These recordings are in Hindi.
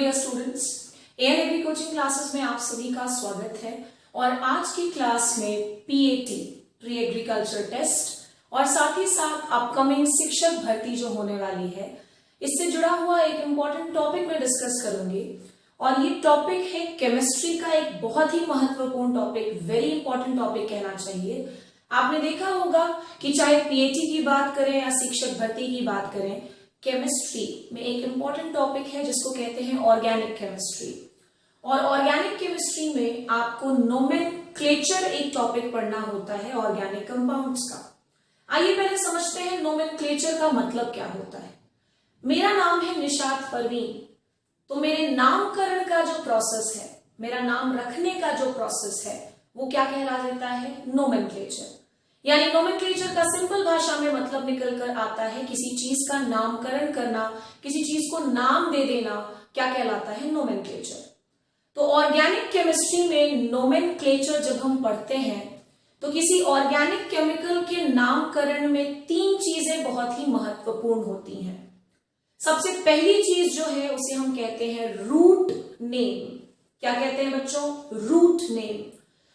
डियर स्टूडेंट्स, एएनएबी कोचिंग क्लासेस में आप सभी का स्वागत है। और आज की क्लास में पीएटी प्री एग्रीकल्चर टेस्ट और साथ ही साथ अपकमिंग शिक्षक भर्ती जो होने वाली है, इससे जुड़ा हुआ एक इम्पॉर्टेंट टॉपिक मैं डिस्कस करूंगी। और ये टॉपिक है केमिस्ट्री का एक बहुत ही महत्वपूर्ण टॉपिक, वेरी इंपॉर्टेंट टॉपिक कहना चाहिए। आपने देखा होगा कि चाहे पीएटी की बात करें या शिक्षक भर्ती की बात करें, केमिस्ट्री में एक इंपॉर्टेंट टॉपिक है जिसको कहते हैं ऑर्गेनिक केमिस्ट्री। और ऑर्गेनिक केमिस्ट्री में आपको नोमेनक्लेचर एक टॉपिक पढ़ना होता है ऑर्गेनिक कंपाउंड्स का। आइए पहले समझते हैं नोमेनक्लेचर का मतलब क्या होता है। मेरा नाम है निशात परवीन, तो मेरे नामकरण का जो प्रोसेस है, मेरा नाम रखने का जो प्रोसेस है, वो क्या कहला देता है? नोमेनक्लेचर। यानी नोमेनक्लेचर का सिंपल भाषा में मतलब निकल कर आता है किसी चीज का नामकरण करना, किसी चीज को नाम दे देना, क्या कहलाता है? नोमेनक्लेचर। तो ऑर्गेनिक केमिस्ट्री में नोमेनक्लेचर जब हम पढ़ते हैं तो किसी ऑर्गेनिक केमिकल के नामकरण में तीन चीजें बहुत ही महत्वपूर्ण होती हैं। सबसे पहली चीज जो है उसे हम कहते हैं रूट नेम। क्या कहते हैं बच्चों? Root name.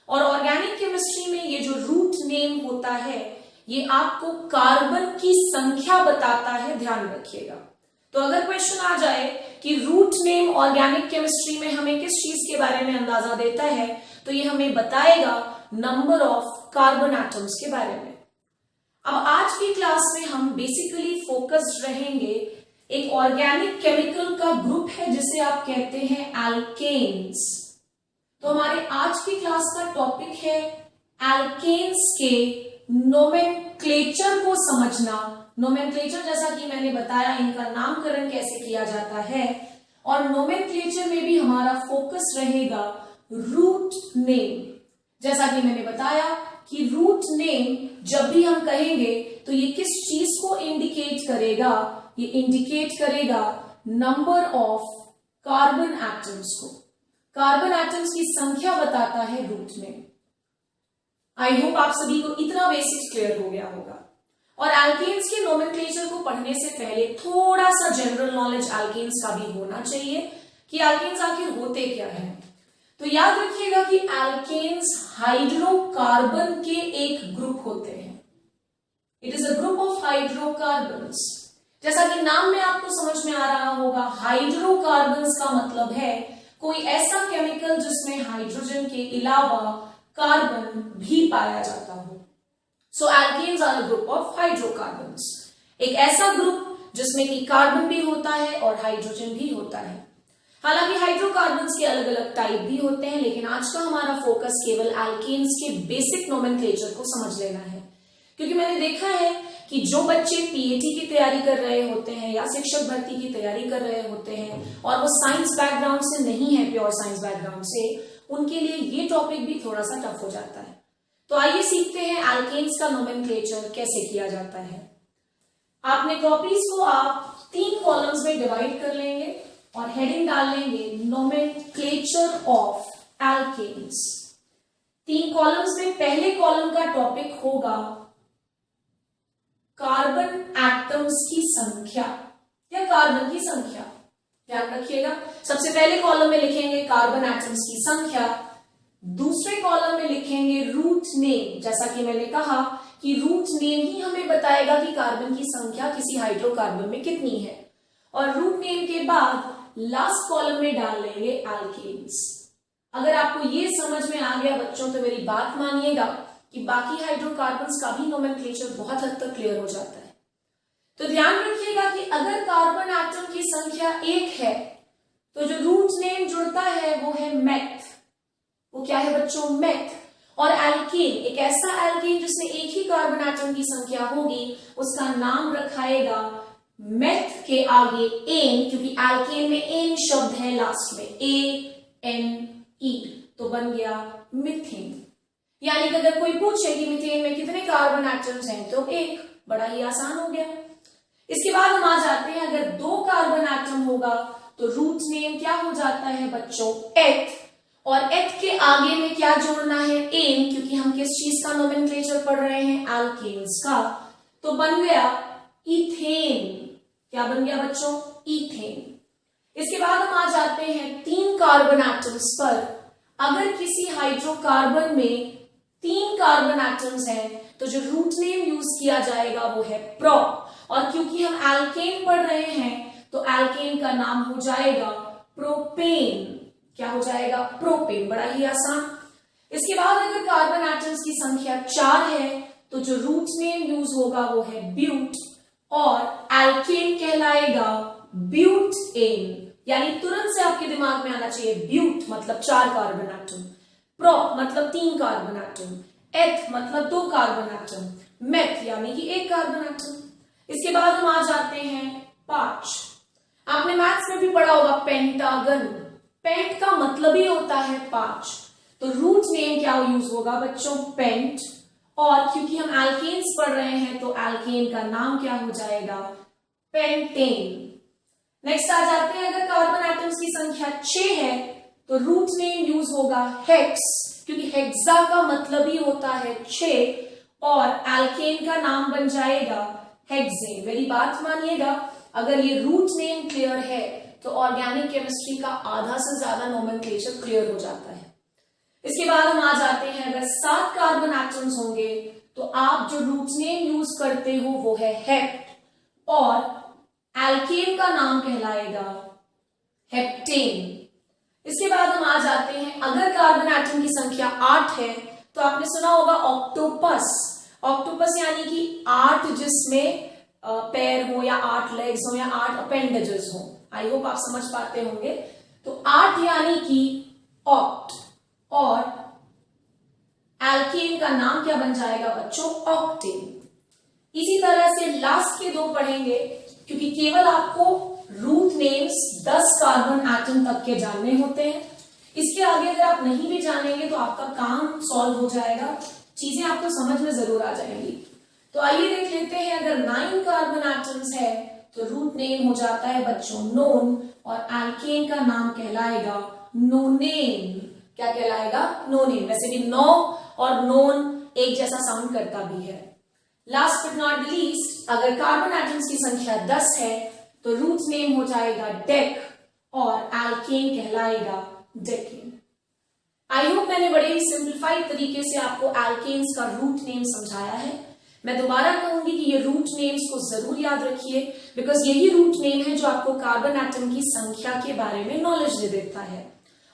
और ऑर्गेनिक केमिस्ट्री में ये जो रूट नेम होता है, ये आपको कार्बन की संख्या बताता है, ध्यान रखिएगा। तो अगर क्वेश्चन आ जाए कि रूट नेम ऑर्गेनिक केमिस्ट्री में हमें किस चीज के बारे में अंदाजा देता है, तो ये हमें बताएगा नंबर ऑफ कार्बन एटम्स के बारे में। अब आज की क्लास में हम बेसिकली फोकस्ड रहेंगे एक ऑर्गेनिक केमिकल का ग्रुप है जिसे आप कहते हैं एल्केन्स। तो हमारे आज की क्लास का टॉपिक है एल्केन्स के नोमेनक्लेचर को समझना। नोमेनक्लेचर जैसा कि मैंने बताया, इनका नामकरण कैसे किया जाता है। और नोमेनक्लेचर में भी हमारा फोकस रहेगा रूट नेम। जैसा कि मैंने बताया कि रूट नेम जब भी हम कहेंगे तो ये किस चीज को इंडिकेट करेगा? ये इंडिकेट करेगा नंबर ऑफ कार्बन एटम्स को। कार्बन एटम्स की संख्या बताता है रूट नेम। आई होप आप सभी को इतना बेसिक्स क्लियर हो गया होगा। और एल्केन्स के नोमेनक्लेचर को पढ़ने से पहले थोड़ा सा जनरल नॉलेज एल्केन्स का भी होना चाहिए कि एल्केन्स आखिर होते क्या हैं। तो याद रखिएगा कि एल्केन्स हाइड्रोकार्बन के एक ग्रुप होते हैं। It is a group of hydrocarbons. जैसा कि नाम में आपको समझ में आ रहा होगा, हाइड्रोकार्बन्स का मतलब है कोई ऐसा केमिकल जिसमें हाइड्रोजन के अलावा कार्बन भी पाया जाता हो। So alkanes are a group of hydrocarbons. एक ऐसा ग्रुप जिसमें कि कार्बन भी होता है और हाइड्रोजन भी होता है। हालांकि हाइड्रोकार्बन्स के अलग अलग टाइप भी होते हैं, लेकिन आज का हमारा फोकस केवल एल्केन्स के बेसिक नोमेनक्लेचर को समझ लेना है। क्योंकि मैंने देखा है कि जो बच्चे पीएटी की तैयारी कर रहे होते हैं या शिक्षक भर्ती की तैयारी कर रहे होते हैं और वो साइंस बैकग्राउंड से नहीं है, प्योर साइंस बैकग्राउंड से, उनके लिए ये टॉपिक भी थोड़ा सा टफ हो जाता है। तो आइए सीखते हैं एल्केन्स का नोमेनक्लेचर कैसे किया जाता है। आपने कॉपीज को आप 3 कॉलम्स में डिवाइड कर लेंगे और हेडिंग डाल लेंगे नोमेनक्लेचर ऑफ एल्केन्स। 3 कॉलम्स में पहले कॉलम का टॉपिक होगा कार्बन एटम्स की संख्या या कार्बन की संख्या। ध्यान रखिएगा, सबसे पहले कॉलम में लिखेंगे कार्बन एटम्स की संख्या, दूसरे कॉलम में लिखेंगे रूट नेम। जैसा कि मैंने कहा कि रूट नेम ही हमें बताएगा कि कार्बन की संख्या किसी हाइड्रोकार्बन में कितनी है। और रूट नेम के बाद लास्ट कॉलम में डाल लेंगे एल्केन्स। अगर आपको ये समझ में आ गया बच्चों, तो मेरी बात मानिएगा कि बाकी हाइड्रोकार्बन्स का भी नोमेनक्लेचर बहुत हद तक क्लियर हो जाता है। तो ध्यान रखिएगा कि अगर कार्बन एटम की संख्या 1 है तो जो रूट नेम जुड़ता है वो है मेथ। वो क्या है बच्चों? मेथ। और एल्केन, एक ऐसा एल्केन जिसमें एक ही कार्बन एटम की संख्या होगी, उसका नाम रखाएगा मेथ के आगे एन, क्योंकि एल्केन में एन शब्द है लास्ट में, ANE, तो बन गया मिथेन। यानी कि अगर कोई पूछे कि मीथेन में कितने कार्बन एटम्स हैं, तो 1। बड़ा ही आसान हो गया। इसके बाद हम आ जाते हैं, अगर 2 कार्बन एटम होगा तो रूट नेम क्या हो जाता है बच्चों? एथ। और एथ के आगे में क्या जोड़ना है? एन, क्योंकि हम किस चीज का नोमेनक्लेचर पढ़ रहे हैं? एल्केन्स का। तो बन गया इथेन। क्या बन गया बच्चों? इथेन। इसके बाद हम आ जाते हैं 3 कार्बन एटम्स पर। अगर किसी हाइड्रोकार्बन में 3 कार्बन एटम्स हैं तो जो रूट नेम यूज किया जाएगा वो है प्रो। और क्योंकि हम एल्केन पढ़ रहे हैं तो एल्केन का नाम हो जाएगा प्रोपेन। क्या हो जाएगा? प्रोपेन। बड़ा ही आसान। इसके बाद अगर कार्बन एटम्स की संख्या 4 है तो जो रूट नेम यूज होगा वो है ब्यूट और एल्केन कहलाएगा ब्यूटेन। यानी तुरंत से आपके दिमाग में आना चाहिए ब्यूट मतलब 4 कार्बन एटम, प्रो मतलब 3 कार्बन एटम, एथ मतलब 2 कार्बन एटम, मेथ यानी कि 1 कार्बन एटम। इसके बाद हम आ जाते हैं 5। आपने मैथ्स में भी पढ़ा होगा पेंटागन। पेंट का मतलब ही होता है 5, तो रूट नेम क्या यूज होगा बच्चों? पेंट। और क्योंकि हम एल्केन्स पढ़ रहे हैं तो एल्केन का नाम क्या हो जाएगा? पेंटेन। नेक्स्ट आ जाते हैं अगर कार्बन एटम्स की संख्या 6 है तो रूट नेम यूज होगा हेक्स, क्योंकि हेक्सा का मतलब ही होता है 6 और एल्केन का नाम बन जाएगा हेक्सेन। मेरी बात मानिएगा, अगर ये रूट नेम क्लियर है तो ऑर्गेनिक केमिस्ट्री का आधा से ज्यादा नोमेनक्लेचर क्लियर हो जाता है। इसके बाद हम आ जाते हैं अगर 7 कार्बन एटम्स होंगे तो आप जो रूट नेम यूज करते हो वो है हेप्ट और एल्केन का नाम कहलाएगा हेप्टेन। इसके बाद हम आ जाते हैं अगर कार्बन एटम की संख्या 8 है तो आपने सुना होगा ऑक्टोपस। ऑक्टोपस यानी कि 8 जिसमें पैर हो या 8 लेग्स हो या 8 अपेंडेजेस हो। आई होप आप समझ पाते होंगे। तो 8 यानी कि ऑक्ट और एल्केन का नाम क्या बन जाएगा बच्चों? ऑक्टेन। इसी तरह से लास्ट के 2 पढ़ेंगे क्योंकि केवल आपको रूट नेम्स 10 कार्बन एटम तक के जानने होते हैं। इसके आगे अगर आप नहीं भी जानेंगे तो आपका काम सॉल्व हो जाएगा, चीजें आपको समझ में जरूर आ जाएंगी। तो आइए देख लेते हैं अगर 9 कार्बन एटम्स है तो रूट नेम हो जाता है बच्चों नोन और एल्केन का नाम कहलाएगा नोनेन। क्या कहलाएगा? नोनेन। वैसे भी नो और नोन एक जैसा साउंड करता भी है। लास्ट बट नॉट लीस्ट अगर कार्बन एटम्स की संख्या 10 है तो रूट नेम हो जाएगा डेक और एल्केन कहलाएगा डेकेन। आई होप मैंने बड़े ही सिंप्लीफाइड तरीके से आपको एल्केन्स का रूट नेम समझाया है। मैं दोबारा कहूंगी कि ये रूट नेम्स को जरूर याद रखिए बिकॉज यही रूट नेम है जो आपको कार्बन एटम की संख्या के बारे में नॉलेज दे देता है।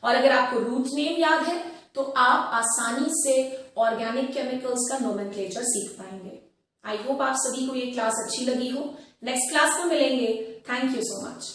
और अगर आपको रूट नेम याद है तो आप आसानी से ऑर्गेनिक केमिकल्स का नोमेनक्लेचर सीख पाएंगे। आई होप आप सभी को ये क्लास अच्छी लगी हो। नेक्स्ट क्लास में मिलेंगे। Thank you so much.